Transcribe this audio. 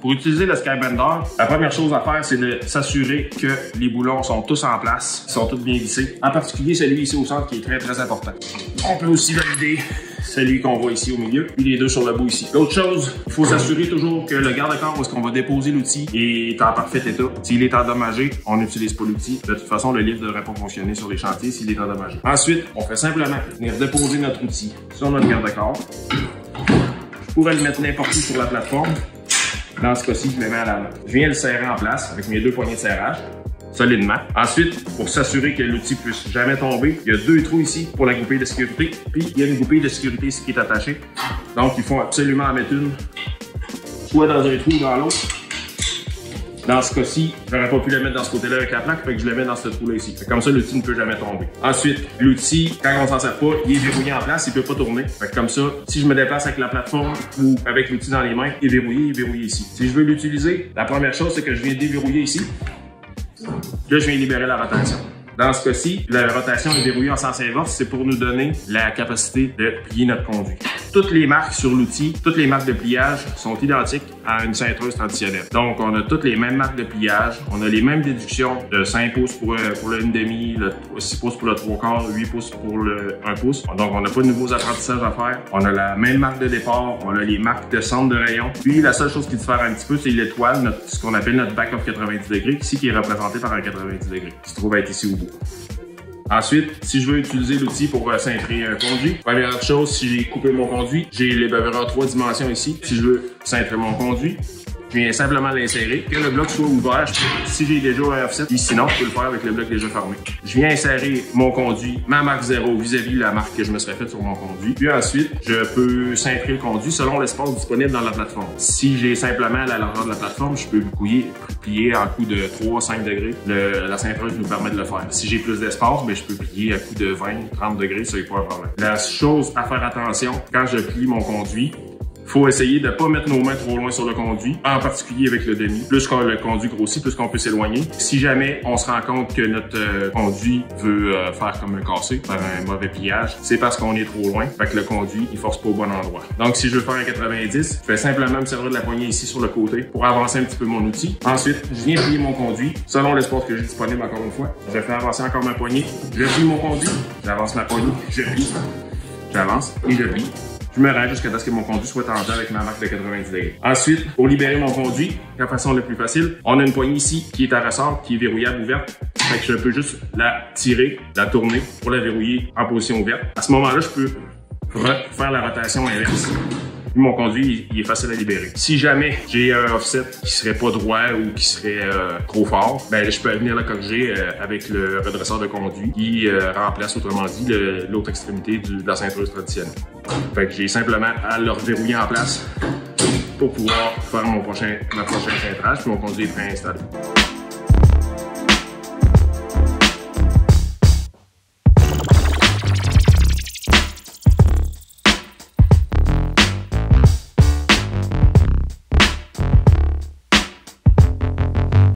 Pour utiliser le Skybender, la première chose à faire, c'est de s'assurer que les boulons sont tous en place, sont tous bien vissés. En particulier celui ici au centre qui est très très important. On peut aussi valider celui qu'on voit ici au milieu, puis les deux sur le bout ici. L'autre chose, il faut s'assurer toujours que le garde-corps où est-ce qu'on va déposer l'outil est en parfait état. S'il est endommagé, on n'utilise pas l'outil. De toute façon, le livre ne devrait pas fonctionner sur les chantiers s'il est endommagé. Ensuite, on fait simplement venir déposer notre outil sur notre garde-corps. Je pourrais le mettre n'importe où sur la plateforme. Dans ce cas-ci, je le mets à la main. Je viens le serrer en place avec mes deux poignées de serrage. Solidement. Ensuite, pour s'assurer que l'outil puisse jamais tomber, il y a deux trous ici pour la goupille de sécurité, puis il y a une goupille de sécurité ici qui est attachée. Donc, il faut absolument en mettre une, soit dans un trou ou dans l'autre. Dans ce cas-ci, j'aurais pas pu le mettre dans ce côté-là avec la plaque, fait que je le mets dans ce trou-là ici. Comme ça, l'outil ne peut jamais tomber. Ensuite, l'outil, quand on s'en sert pas, il est verrouillé en place, il peut pas tourner. Fait que comme ça, si je me déplace avec la plateforme ou avec l'outil dans les mains, il est verrouillé ici. Si je veux l'utiliser, la première chose, c'est que je viens déverrouiller ici. Là, je viens libérer la rotation. Dans ce cas-ci, la rotation est verrouillée en sens inverse, c'est pour nous donner la capacité de plier notre conduit. Toutes les marques sur l'outil, toutes les marques de pliage sont identiques à une cintreuse traditionnelle. Donc, on a toutes les mêmes marques de pliage, on a les mêmes déductions de 5 pouces pour le 1,5, 6 pouces pour le 3/4, 8 pouces pour le 1 pouce. Donc, on n'a pas de nouveaux apprentissages à faire. On a la même marque de départ, on a les marques de centre de rayon. Puis, la seule chose qui diffère un petit peu, c'est l'étoile, ce qu'on appelle notre back of 90 degrés, ici qui est représenté par un 90 degrés, qui se trouve être ici au bout. Ensuite, si je veux utiliser l'outil pour cintrer un conduit, première chose, si j'ai coupé mon conduit, j'ai les bevereurs 3 dimensions ici. Si je veux cintrer mon conduit, je viens simplement l'insérer, que le bloc soit ouvert, si j'ai déjà un offset, puis sinon, je peux le faire avec le bloc déjà fermé. Je viens insérer mon conduit, ma marque 0 vis-à-vis la marque que je me serais faite sur mon conduit. Puis ensuite, je peux cintrer le conduit selon l'espace disponible dans la plateforme. Si j'ai simplement la largeur de la plateforme, je peux plier en coup de 3-5 degrés. La cintreuse nous permet de le faire. Si j'ai plus d'espace, je peux plier à coup de 20-30 degrés, ça n'est pas un problème. La chose à faire attention, quand je plie mon conduit, faut essayer de ne pas mettre nos mains trop loin sur le conduit, en particulier avec le demi. Plus que le conduit grossit, plus qu'on peut s'éloigner. Si jamais on se rend compte que notre conduit veut faire comme un cassé, faire un mauvais pliage, c'est parce qu'on est trop loin, fait que le conduit, il force pas au bon endroit. Donc, si je veux faire un 90, je vais simplement me servir de la poignée ici sur le côté pour avancer un petit peu mon outil. Ensuite, je viens plier mon conduit selon l'espace que j'ai disponible encore une fois. Je fais avancer encore ma poignée. Je plie mon conduit, j'avance ma poignée, je plie, j'avance et je plie. Je me rends jusqu'à ce que mon conduit soit tendu avec ma marque de 90 degrés. Ensuite, pour libérer mon conduit, la façon la plus facile, on a une poignée ici qui est à ressort, qui est verrouillable ouverte. Fait que je peux juste la tirer, la tourner pour la verrouiller en position ouverte. À ce moment-là, je peux faire la rotation inverse. Mon conduit, il est facile à libérer. Si jamais j'ai un offset qui serait pas droit ou qui serait trop fort, ben je peux venir le corriger avec le redresseur de conduit qui remplace, autrement dit, l'autre extrémité de la cintreuse traditionnelle. Fait que j'ai simplement à le reverrouiller en place pour pouvoir faire ma prochain cintrage, puis mon conduit est préinstallé.